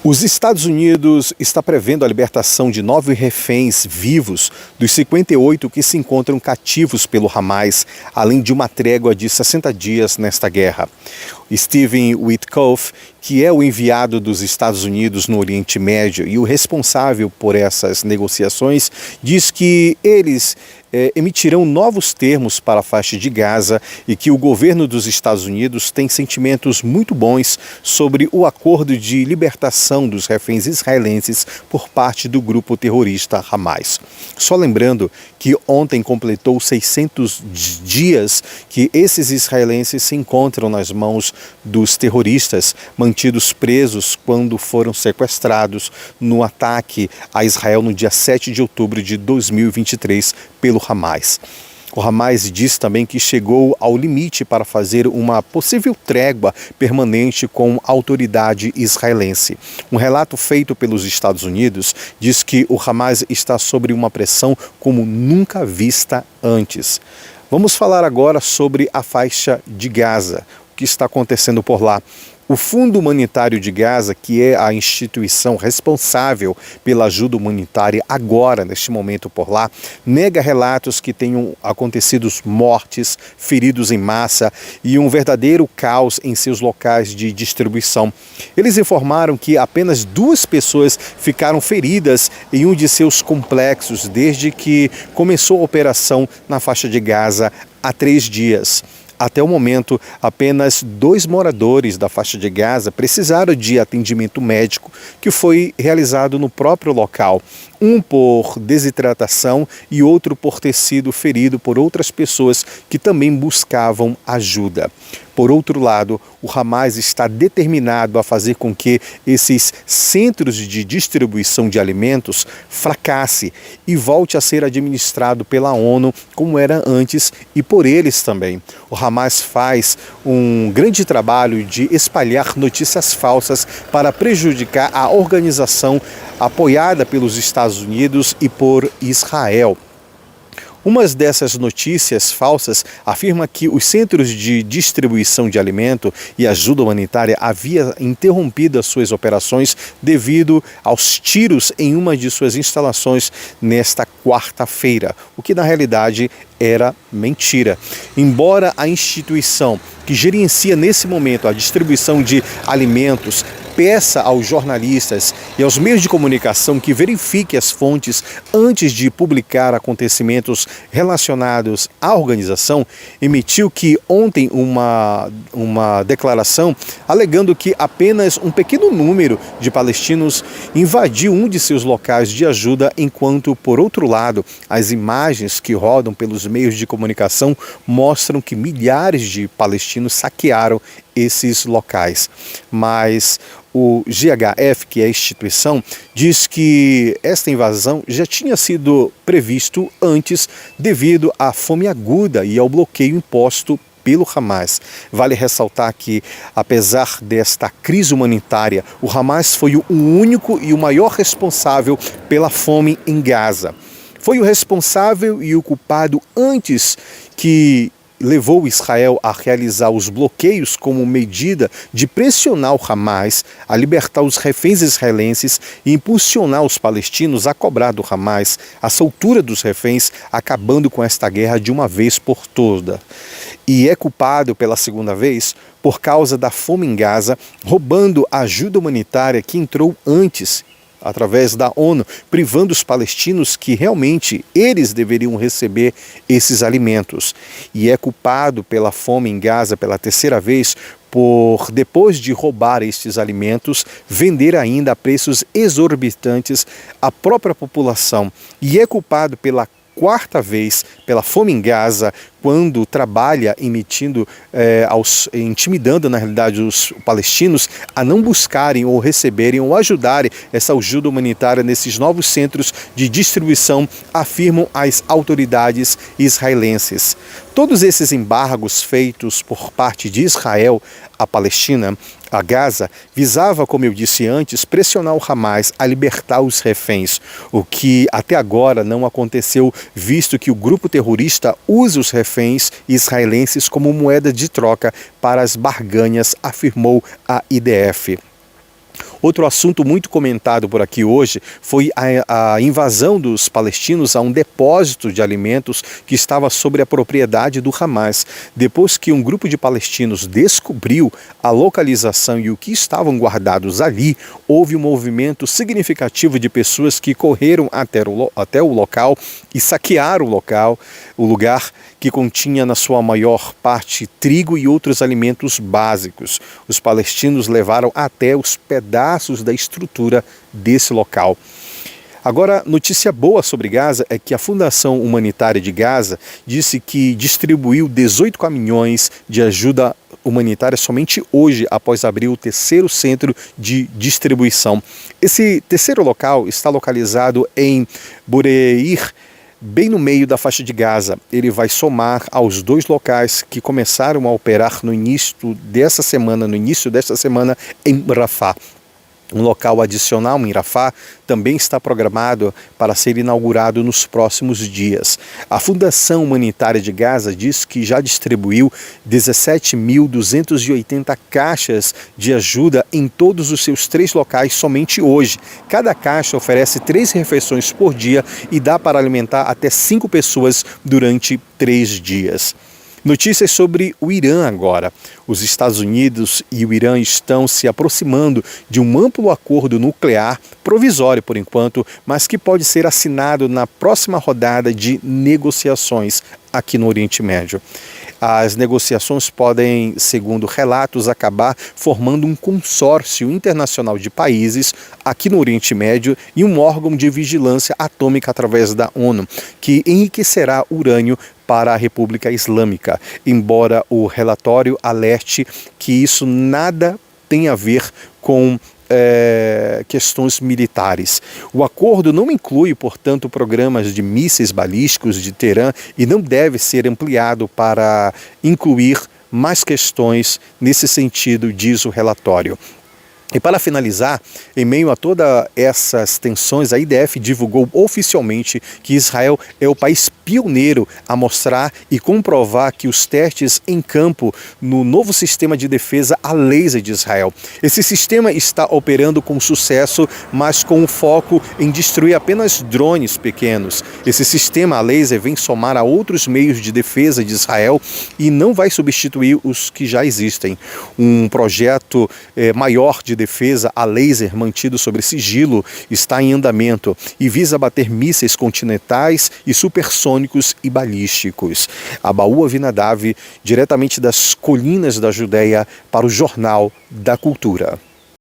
Os Estados Unidos está prevendo a libertação de 9 reféns vivos dos 58 que se encontram cativos pelo Hamas, além de uma trégua de 60 dias nesta guerra. Stephen Witkoff, que é o enviado dos Estados Unidos no Oriente Médio e o responsável por essas negociações, diz que eles emitirão novos termos para a faixa de Gaza e que o governo dos Estados Unidos tem sentimentos muito bons sobre o acordo de libertação dos reféns israelenses por parte do grupo terrorista Hamas. Só lembrando que ontem completou 600 dias que esses israelenses se encontram nas mãos dos terroristas mantidos presos quando foram sequestrados no ataque a Israel no dia 7 de outubro de 2023 pelo Hamas. O Hamas diz também que chegou ao limite para fazer uma possível trégua permanente com a autoridade israelense. Um relato feito pelos Estados Unidos diz que o Hamas está sob uma pressão como nunca vista antes. Vamos falar agora sobre a faixa de Gaza, o que está acontecendo por lá. O Fundo Humanitário de Gaza, que é a instituição responsável pela ajuda humanitária agora, neste momento por lá, nega relatos que tenham acontecido mortes, feridos em massa e um verdadeiro caos em seus locais de distribuição. Eles informaram que apenas 2 pessoas ficaram feridas em um de seus complexos desde que começou a operação na faixa de Gaza há 3 dias. Até o momento, apenas 2 moradores da faixa de Gaza precisaram de atendimento médico que foi realizado no próprio local. Um por desidratação e outro por ter sido ferido por outras pessoas que também buscavam ajuda. Por outro lado, o Hamas está determinado a fazer com que esses centros de distribuição de alimentos fracasse e volte a ser administrado pela ONU como era antes e por eles também. O Hamas faz um grande trabalho de espalhar notícias falsas para prejudicar a organização apoiada pelos Estados Unidos e por Israel. Uma dessas notícias falsas afirma que os centros de distribuição de alimento e ajuda humanitária havia interrompido as suas operações devido aos tiros em uma de suas instalações nesta quarta-feira, o que na realidade era mentira. Embora a instituição que gerencia nesse momento a distribuição de alimentos peça aos jornalistas e aos meios de comunicação que verifiquem as fontes antes de publicar acontecimentos relacionados à organização, emitiu que ontem uma declaração alegando que apenas um pequeno número de palestinos invadiu um de seus locais de ajuda, enquanto, por outro lado, as imagens que rodam pelos meios de comunicação mostram que milhares de palestinos saquearam esses locais. Mas o GHF, que é a instituição, diz que esta invasão já tinha sido previsto antes devido à fome aguda e ao bloqueio imposto pelo Hamas. Vale ressaltar que, apesar desta crise humanitária, o Hamas foi o único e o maior responsável pela fome em Gaza. Foi o responsável e o culpado antes que levou Israel a realizar os bloqueios como medida de pressionar o Hamas a libertar os reféns israelenses e impulsionar os palestinos a cobrar do Hamas a soltura dos reféns, acabando com esta guerra de uma vez por todas. E é culpado pela segunda vez por causa da fome em Gaza, roubando a ajuda humanitária que entrou antes através da ONU, privando os palestinos que realmente eles deveriam receber esses alimentos. E é culpado pela fome em Gaza pela 3ª vez por, depois de roubar estes alimentos, vender ainda a preços exorbitantes à própria população. E é culpado pela 4ª vez pela fome em Gaza, quando trabalha intimidando na realidade os palestinos a não buscarem ou receberem ou ajudarem essa ajuda humanitária nesses novos centros de distribuição, afirmam as autoridades israelenses. Todos esses embargos feitos por parte de Israel à Palestina, a Gaza, visava, como eu disse antes, pressionar o Hamas a libertar os reféns, o que até agora não aconteceu, visto que o grupo terrorista usa os reféns israelenses como moeda de troca para as barganhas, afirmou a IDF. Outro assunto muito comentado por aqui hoje foi a invasão dos palestinos a um depósito de alimentos que estava sobre a propriedade do Hamas. Depois que um grupo de palestinos descobriu a localização e o que estavam guardados ali, houve um movimento significativo de pessoas que correram até o local e saquearam o lugar que continha na sua maior parte trigo e outros alimentos básicos. Os palestinos levaram até os pedaços da estrutura desse local. Agora, notícia boa sobre Gaza é que a Fundação Humanitária de Gaza disse que distribuiu 18 caminhões de ajuda humanitária somente hoje, após abrir o terceiro centro de distribuição. Esse terceiro local está localizado em Bureir, bem no meio da faixa de Gaza. Ele vai somar aos 2 locais que começaram a operar no início desta semana em Rafah. Um local adicional em Rafah também está programado para ser inaugurado nos próximos dias. A Fundação Humanitária de Gaza diz que já distribuiu 17.280 caixas de ajuda em todos os seus 3 locais somente hoje. Cada caixa oferece 3 refeições por dia e dá para alimentar até 5 pessoas durante 3 dias. Notícias sobre o Irã agora. Os Estados Unidos e o Irã estão se aproximando de um amplo acordo nuclear, provisório por enquanto, mas que pode ser assinado na próxima rodada de negociações aqui no Oriente Médio. As negociações podem, segundo relatos, acabar formando um consórcio internacional de países aqui no Oriente Médio e um órgão de vigilância atômica através da ONU, que enriquecerá urânio para a República Islâmica, embora o relatório alerte que isso nada tem a ver com questões militares. O acordo não inclui, portanto, programas de mísseis balísticos de Teherã e não deve ser ampliado para incluir mais questões nesse sentido, diz o relatório. E para finalizar, em meio a todas essas tensões, a IDF divulgou oficialmente que Israel é o país pioneiro a mostrar e comprovar que os testes em campo no novo sistema de defesa a laser de Israel. Esse sistema está operando com sucesso, mas com o foco em destruir apenas drones pequenos. Esse sistema a laser vem somar a outros meios de defesa de Israel e não vai substituir os que já existem. Um projeto maior de defesa a laser mantido sobre sigilo está em andamento e visa bater mísseis continentais e supersônicos e balísticos. Abaú Avinadav, diretamente das colinas da Judéia, para o Jornal da Cultura.